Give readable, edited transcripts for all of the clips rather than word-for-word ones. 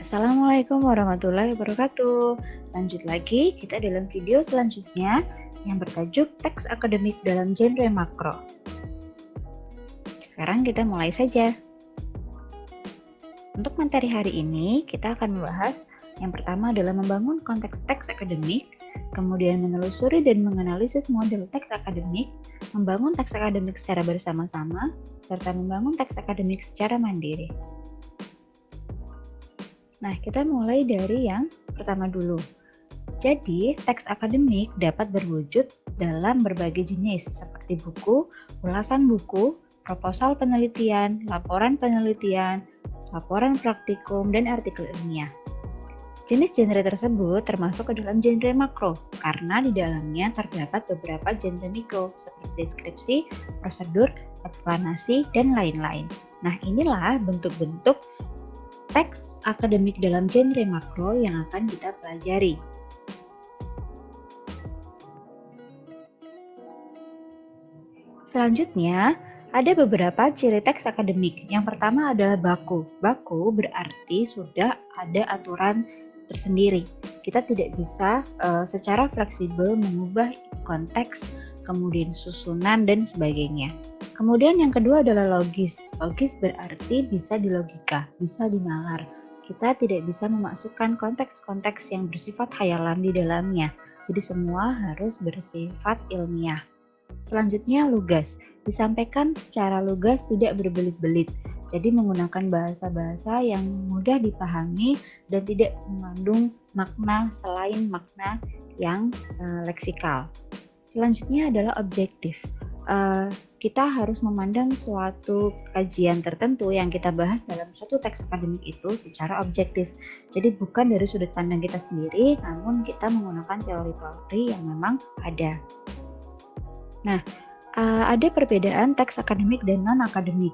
Assalamualaikum warahmatullahi wabarakatuh. Lanjut lagi, kita dalam video selanjutnya yang bertajuk teks akademik dalam genre makro. Sekarang kita mulai saja. Untuk materi hari ini, kita akan membahas yang pertama adalah membangun konteks teks akademik, kemudian menelusuri dan menganalisis model teks akademik, membangun teks akademik secara bersama-sama, serta membangun teks akademik secara mandiri. Nah, kita mulai dari yang pertama dulu. Jadi, teks akademik dapat berwujud dalam berbagai jenis, seperti buku, ulasan buku, proposal penelitian, laporan praktikum, dan artikel ilmiah. Jenis genre tersebut termasuk ke dalam genre makro, karena di dalamnya terdapat beberapa genre mikro, seperti deskripsi, prosedur, eksplanasi, dan lain-lain. Nah, inilah bentuk-bentuk teks akademik dalam genre makro yang akan kita pelajari. Selanjutnya, ada beberapa ciri teks akademik. Yang pertama adalah baku. Baku berarti sudah ada aturan tersendiri. Kita tidak bisa secara fleksibel mengubah konteks, kemudian susunan, dan sebagainya. Kemudian yang kedua adalah logis. Logis berarti bisa dilogika, bisa dinalar. Kita tidak bisa memasukkan konteks-konteks yang bersifat khayalan di dalamnya. Jadi semua harus bersifat ilmiah. Selanjutnya lugas. Disampaikan secara lugas, tidak berbelit-belit. Jadi menggunakan bahasa-bahasa yang mudah dipahami dan tidak mengandung makna selain makna yang leksikal. Selanjutnya adalah objektif. Kita harus memandang suatu kajian tertentu yang kita bahas dalam suatu teks akademik itu secara objektif. Jadi bukan dari sudut pandang kita sendiri, namun kita menggunakan teori-teori yang memang ada. Nah, ada perbedaan teks akademik dan non-akademik.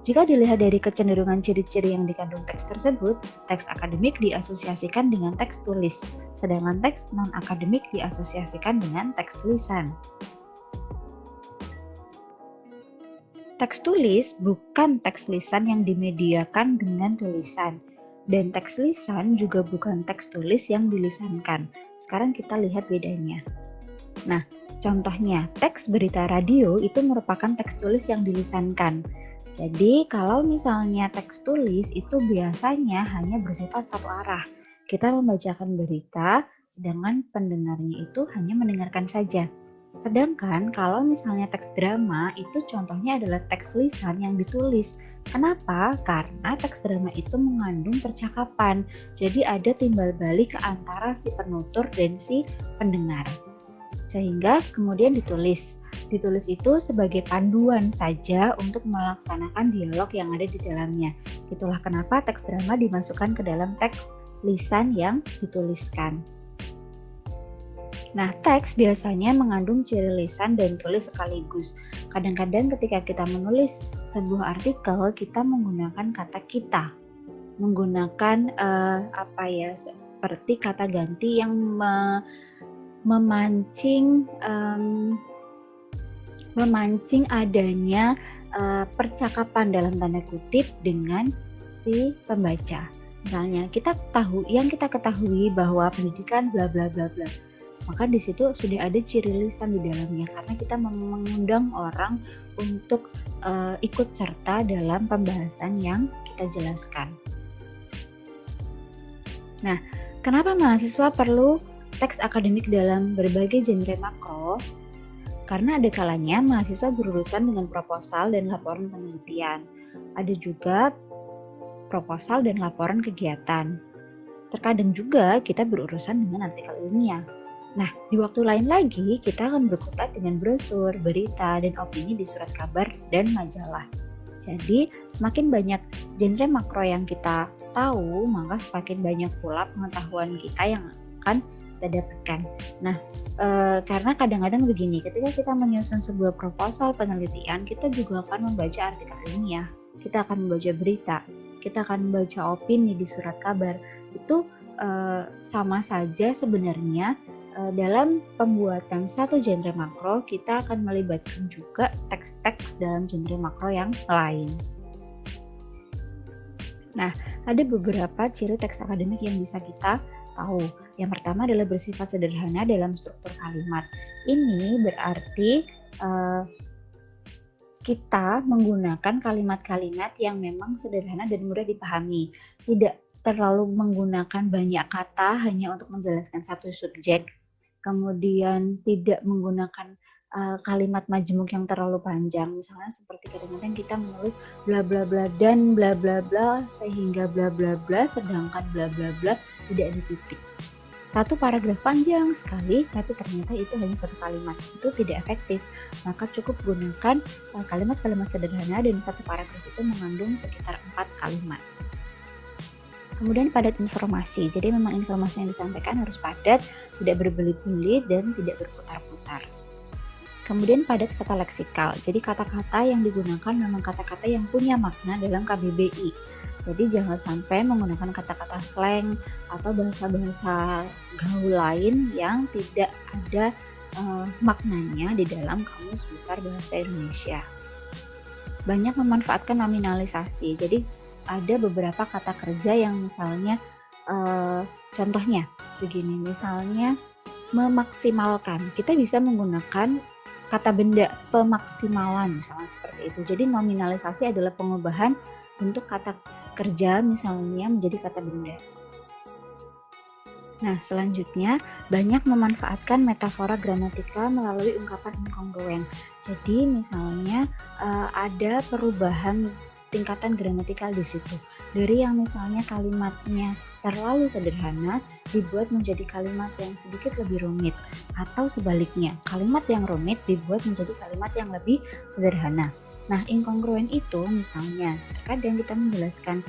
Jika dilihat dari kecenderungan ciri-ciri yang dikandung teks tersebut, teks akademik diasosiasikan dengan teks tulis, sedangkan teks non-akademik diasosiasikan dengan teks lisan. Teks tulis bukan teks lisan yang dimediakan dengan tulisan, dan teks lisan juga bukan teks tulis yang dilisankan. Sekarang kita lihat bedanya. Nah, contohnya, teks berita radio itu merupakan teks tulis yang dilisankan. Jadi, kalau misalnya teks tulis itu biasanya hanya bersifat satu arah. Kita membacakan berita, sedangkan pendengarnya itu hanya mendengarkan saja. Sedangkan kalau misalnya teks drama itu contohnya adalah teks lisan yang ditulis. Kenapa? Karena teks drama itu mengandung percakapan. Jadi ada timbal balik antara si penutur dan si pendengar. Sehingga kemudian ditulis. Ditulis itu sebagai panduan saja untuk melaksanakan dialog yang ada di dalamnya. Itulah kenapa teks drama dimasukkan ke dalam teks lisan yang dituliskan. Nah, teks biasanya mengandung ciri lisan dan tulis sekaligus. Kadang-kadang ketika kita menulis sebuah artikel, kita menggunakan kata kita. Menggunakan seperti kata ganti yang memancing adanya percakapan dalam tanda kutip dengan si pembaca. Misalnya kita ketahui bahwa pendidikan bla bla bla bla. Maka di situ sudah ada ciri lisan di dalamnya karena kita mengundang orang untuk ikut serta dalam pembahasan yang kita jelaskan. Nah, kenapa mahasiswa perlu teks akademik dalam berbagai genre makro? Karena ada kalanya mahasiswa berurusan dengan proposal dan laporan penelitian. Ada juga proposal dan laporan kegiatan. Terkadang juga kita berurusan dengan artikel ilmiah. Nah, di waktu lain lagi kita akan berkutat dengan brosur, berita, dan opini di surat kabar dan majalah. Jadi, semakin banyak genre makro yang kita tahu, maka semakin banyak pula pengetahuan kita yang akan kita dapatkan. Nah, karena kadang-kadang begini, ketika kita menyusun sebuah proposal penelitian, kita juga akan membaca artikel ilmiah, kita akan membaca berita, kita akan membaca opini di surat kabar. Itu sama saja sebenarnya dalam pembuatan satu genre makro, kita akan melibatkan juga teks-teks dalam genre makro yang lain. Nah, ada beberapa ciri teks akademik yang bisa kita tahu. Yang pertama adalah bersifat sederhana dalam struktur kalimat. Ini berarti kita menggunakan kalimat-kalimat yang memang sederhana dan mudah dipahami. Tidak terlalu menggunakan banyak kata hanya untuk menjelaskan satu subjek. Kemudian tidak menggunakan kalimat majemuk yang terlalu panjang. Misalnya seperti kadang-kadang kita menulis bla bla bla dan bla bla bla sehingga bla bla bla, sedangkan bla bla bla tidak ada titik. Satu paragraf panjang sekali, tapi ternyata itu hanya satu kalimat. Itu tidak efektif. Maka cukup gunakan kalimat-kalimat sederhana dan satu paragraf itu mengandung sekitar 4 kalimat. Kemudian padat informasi. Jadi memang informasi yang disampaikan harus padat, tidak berbelit-belit dan tidak berputar-putar. Kemudian padat kata leksikal. Jadi kata-kata yang digunakan memang kata-kata yang punya makna dalam KBBI. Jadi jangan sampai menggunakan kata-kata slang atau bahasa-bahasa gaul lain yang tidak ada maknanya di dalam Kamus Besar Bahasa Indonesia. Banyak memanfaatkan nominalisasi. Jadi ada beberapa kata kerja yang misalnya contohnya begini, misalnya memaksimalkan. Kita bisa menggunakan kata benda pemaksimalan misalnya seperti itu. Jadi nominalisasi adalah pengubahan bentuk kata kerja misalnya menjadi kata benda. Nah, selanjutnya banyak memanfaatkan metafora gramatikal melalui ungkapan inkongruen. Jadi misalnya ada perubahan tingkatan gramatikal di situ. Dari yang misalnya kalimatnya terlalu sederhana dibuat menjadi kalimat yang sedikit lebih rumit, atau sebaliknya, kalimat yang rumit dibuat menjadi kalimat yang lebih sederhana. Nah, inkongruen itu misalnya terkadang kita menjelaskan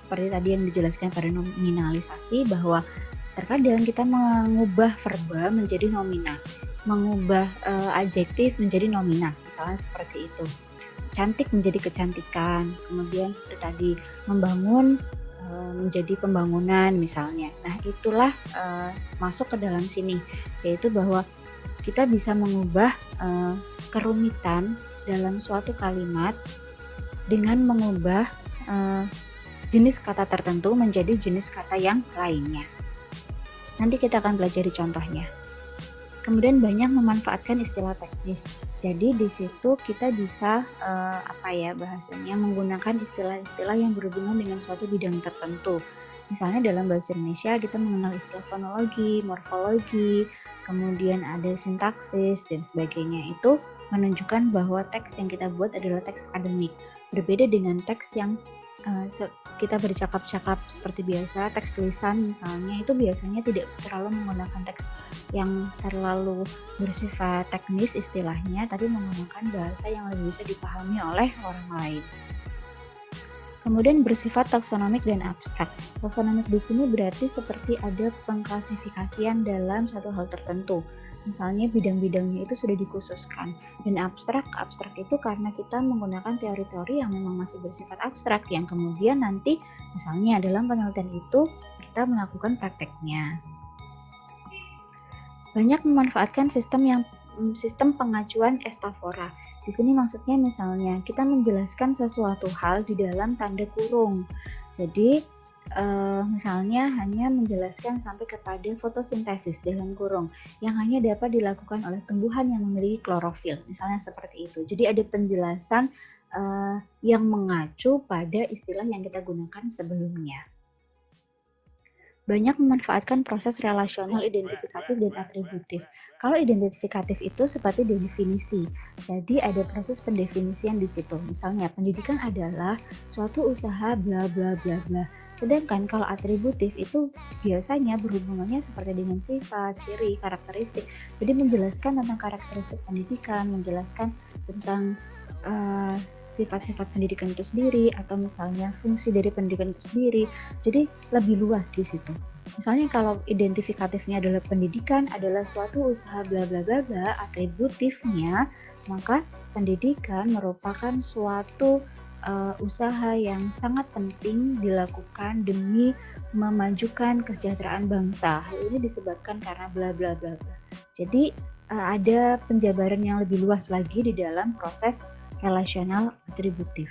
seperti tadi yang dijelaskan pada nominalisasi, bahwa terkadang kita mengubah verba menjadi nomina, mengubah adjektif menjadi nomina, misalnya seperti itu. Cantik menjadi kecantikan, kemudian seperti tadi membangun menjadi pembangunan misalnya. Nah, itulah masuk ke dalam sini, yaitu bahwa kita bisa mengubah kerumitan dalam suatu kalimat dengan mengubah jenis kata tertentu menjadi jenis kata yang lainnya. Nanti kita akan pelajari contohnya. Kemudian banyak memanfaatkan istilah teknis. Jadi di situ kita bisa bahasanya menggunakan istilah-istilah yang berhubungan dengan suatu bidang tertentu. Misalnya dalam bahasa Indonesia kita mengenal istilah fonologi, morfologi, kemudian ada sintaksis dan sebagainya. Itu menunjukkan bahwa teks yang kita buat adalah teks akademik. Berbeda dengan teks yang kita bercakap-cakap seperti biasa, teks lisan misalnya, itu biasanya tidak terlalu menggunakan teks yang terlalu bersifat teknis istilahnya, tapi menggunakan bahasa yang lebih bisa dipahami oleh orang lain. Kemudian bersifat taksonomik dan abstrak. Taksonomik di sini berarti seperti ada pengklasifikasian dalam satu hal tertentu. Misalnya bidang-bidangnya itu sudah dikhususkan. Dan abstrak itu karena kita menggunakan teori-teori yang memang masih bersifat abstrak, yang kemudian nanti misalnya dalam penelitian itu kita melakukan prakteknya. Banyak memanfaatkan sistem pengacuan estafora. Di sini maksudnya misalnya kita menjelaskan sesuatu hal di dalam tanda kurung. Jadi misalnya hanya menjelaskan sampai kepada fotosintesis dalam kurung yang hanya dapat dilakukan oleh tumbuhan yang memiliki klorofil, misalnya seperti itu. Jadi ada penjelasan yang mengacu pada istilah yang kita gunakan sebelumnya. Banyak memanfaatkan proses relasional identifikatif dan atributif. Kalau identifikatif itu seperti definisi, jadi ada proses pendefinisian di situ. Misalnya pendidikan adalah suatu usaha bla bla bla bla. Sedangkan kalau atributif itu biasanya berhubungannya seperti dengan sifat, ciri, karakteristik. Jadi menjelaskan tentang karakteristik pendidikan, menjelaskan tentang sifat-sifat pendidikan itu sendiri, atau misalnya fungsi dari pendidikan itu sendiri. Jadi lebih luas di situ. Misalnya kalau identifikatifnya adalah pendidikan adalah suatu usaha bla bla bla bla, atributifnya maka pendidikan merupakan suatu usaha yang sangat penting dilakukan demi memajukan kesejahteraan bangsa. Hal ini disebabkan karena bla bla bla bla. Jadi ada penjabaran yang lebih luas lagi di dalam proses relasional atributif.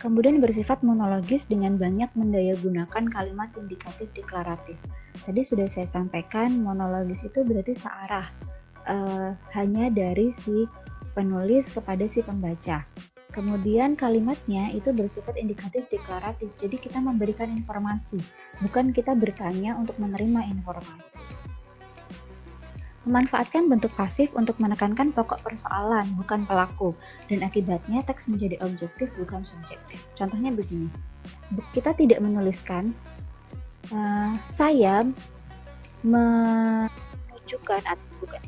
Kemudian bersifat monologis dengan banyak mendayagunakan kalimat indikatif deklaratif. Tadi sudah saya sampaikan, monologis itu berarti searah, hanya dari si penulis kepada si pembaca. Kemudian kalimatnya itu bersifat indikatif deklaratif, jadi kita memberikan informasi, bukan kita bertanya untuk menerima informasi. Memanfaatkan bentuk pasif untuk menekankan pokok persoalan, bukan pelaku, dan akibatnya teks menjadi objektif, bukan subjektif. Contohnya begini, kita tidak menuliskan saya menunjukkan atau bukan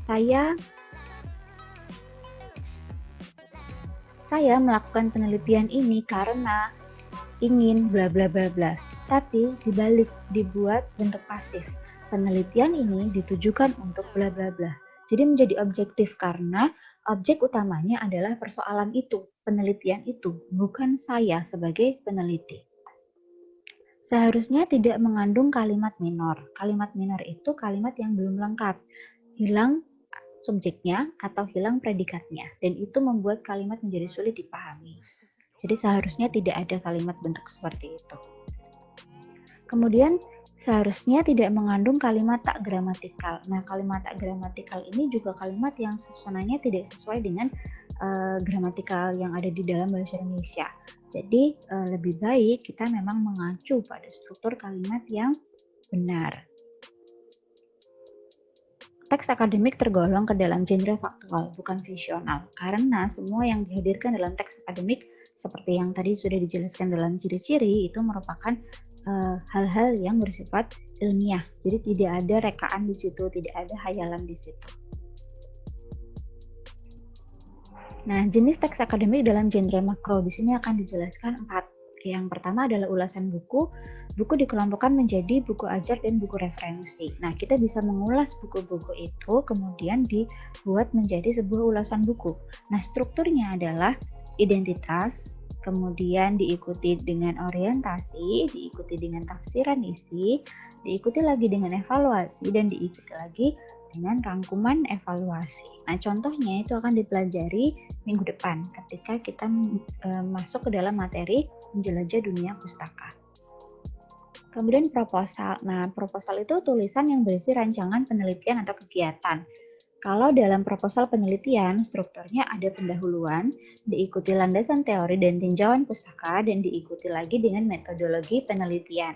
saya melakukan penelitian ini karena ingin bla bla bla bla. Tapi dibalik dibuat bentuk pasif. Penelitian ini ditujukan untuk bla bla bla. Jadi menjadi objektif karena objek utamanya adalah persoalan itu, penelitian itu, bukan saya sebagai peneliti. Seharusnya tidak mengandung kalimat minor. Kalimat minor itu kalimat yang belum lengkap. Hilang subjeknya atau hilang predikatnya, dan itu membuat kalimat menjadi sulit dipahami. Jadi seharusnya tidak ada kalimat bentuk seperti itu. Kemudian seharusnya tidak mengandung kalimat tak gramatikal. Nah, kalimat tak gramatikal ini juga kalimat yang susunannya tidak sesuai dengan gramatikal yang ada di dalam bahasa Indonesia. Jadi lebih baik kita memang mengacu pada struktur kalimat yang benar. Teks akademik tergolong ke dalam genre faktual, bukan visional, karena semua yang dihadirkan dalam teks akademik seperti yang tadi sudah dijelaskan dalam ciri-ciri itu merupakan hal-hal yang bersifat ilmiah. Jadi tidak ada rekaan di situ, tidak ada hayalan di situ. Nah, jenis teks akademik dalam genre makro di sini akan dijelaskan 4. Yang pertama adalah ulasan buku. Buku dikelompokkan menjadi buku ajar dan buku referensi. Nah, kita bisa mengulas buku-buku itu kemudian dibuat menjadi sebuah ulasan buku. Nah, strukturnya adalah identitas, kemudian diikuti dengan orientasi, diikuti dengan tafsiran isi, diikuti lagi dengan evaluasi, dan diikuti lagi dengan rangkuman evaluasi. Nah, contohnya itu akan dipelajari minggu depan ketika kita masuk ke dalam materi menjelajah dunia pustaka. Kemudian proposal. Nah, proposal itu tulisan yang berisi rancangan penelitian atau kegiatan. Kalau dalam proposal penelitian, strukturnya ada pendahuluan, diikuti landasan teori dan tinjauan pustaka, dan diikuti lagi dengan metodologi penelitian.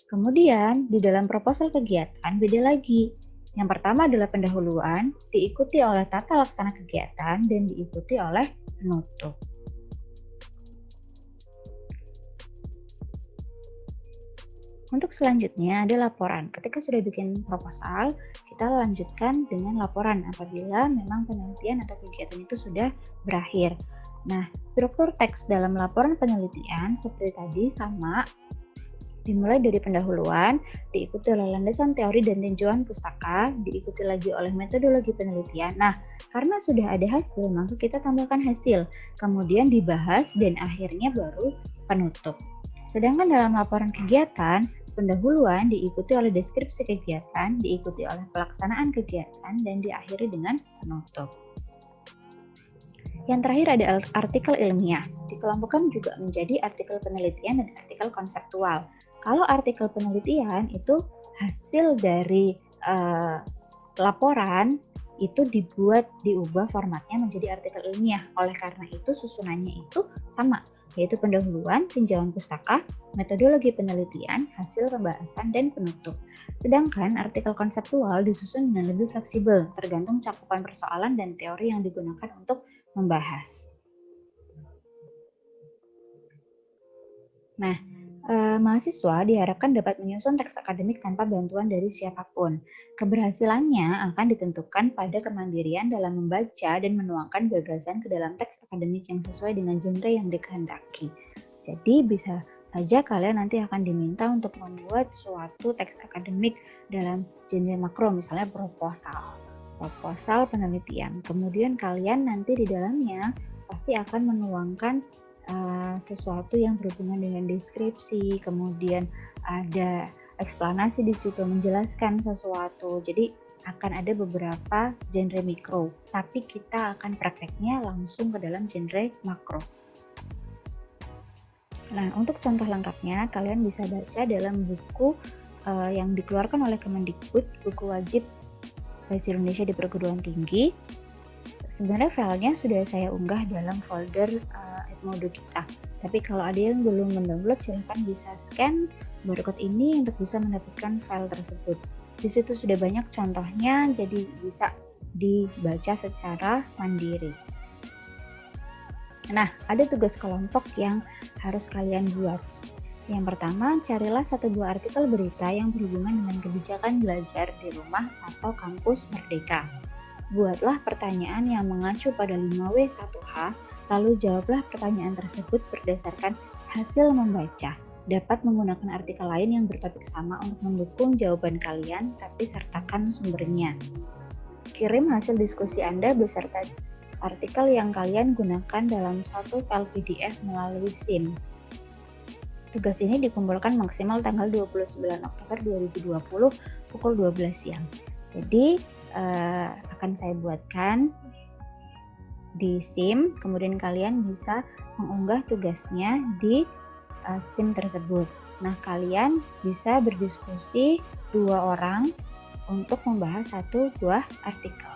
Kemudian, di dalam proposal kegiatan, beda lagi. Yang pertama adalah pendahuluan, diikuti oleh tata laksana kegiatan, dan diikuti oleh penutup. Untuk selanjutnya ada laporan. Ketika sudah bikin proposal, kita lanjutkan dengan laporan apabila memang penelitian atau kegiatan itu sudah berakhir. Nah, struktur teks dalam laporan penelitian seperti tadi sama, dimulai dari pendahuluan, diikuti oleh landasan teori dan tinjauan pustaka, diikuti lagi oleh metodologi penelitian. Nah, karena sudah ada hasil, maka kita tambahkan hasil, kemudian dibahas, dan akhirnya baru penutup. Sedangkan dalam laporan kegiatan, pendahuluan diikuti oleh deskripsi kegiatan, diikuti oleh pelaksanaan kegiatan, dan diakhiri dengan penutup. Yang terakhir ada artikel ilmiah. Dikelompokkan juga menjadi artikel penelitian dan artikel konseptual. Kalau artikel penelitian itu hasil dari laporan itu diubah formatnya menjadi artikel ilmiah. Oleh karena itu susunannya itu sama, yaitu pendahuluan, tinjauan pustaka, metodologi penelitian, hasil pembahasan, dan penutup. Sedangkan artikel konseptual disusun dengan lebih fleksibel, tergantung cakupan persoalan dan teori yang digunakan untuk membahas. Nah, mahasiswa diharapkan dapat menyusun teks akademik tanpa bantuan dari siapapun. Keberhasilannya akan ditentukan pada kemandirian dalam membaca dan menuangkan gagasan ke dalam teks akademik yang sesuai dengan genre yang dikehendaki. Jadi bisa saja kalian nanti akan diminta untuk membuat suatu teks akademik dalam genre makro, misalnya proposal penelitian. Kemudian kalian nanti di dalamnya pasti akan menuangkan sesuatu yang berhubungan dengan deskripsi, kemudian ada eksplanasi di situ menjelaskan sesuatu. Jadi akan ada beberapa genre mikro, tapi kita akan prakteknya langsung ke dalam genre makro. Nah, untuk contoh lengkapnya, kalian bisa baca dalam buku yang dikeluarkan oleh Kemendikbud, buku wajib bahasa Indonesia di perguruan tinggi. Sebenarnya filenya sudah saya unggah dalam folder Edmodo kita. Tapi kalau ada yang belum mendownload, silahkan bisa scan barcode ini untuk bisa mendapatkan file tersebut. Di situ sudah banyak contohnya, jadi bisa dibaca secara mandiri. Nah, ada tugas kelompok yang harus kalian buat. Yang pertama, carilah satu buah artikel berita yang berhubungan dengan kebijakan belajar di rumah atau kampus Merdeka. Buatlah pertanyaan yang mengacu pada 5W1H, lalu jawablah pertanyaan tersebut berdasarkan hasil membaca. Dapat menggunakan artikel lain yang bertopik sama untuk mendukung jawaban kalian, tapi sertakan sumbernya. Kirim hasil diskusi Anda beserta artikel yang kalian gunakan dalam satu file PDF melalui SIM. Tugas ini dikumpulkan maksimal tanggal 29 Oktober 2020 pukul 12 siang. Jadi akan saya buatkan di SIM, kemudian kalian bisa mengunggah tugasnya di SIM tersebut. Nah, kalian bisa berdiskusi 2 orang untuk membahas satu buah artikel.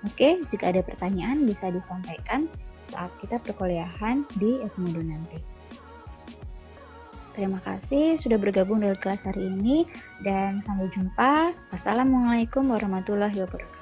Oke, jika ada pertanyaan bisa disampaikan saat kita perkuliahan di Edmodo nanti. Terima kasih sudah bergabung dalam kelas hari ini dan sampai jumpa. Wassalamualaikum warahmatullahi wabarakatuh.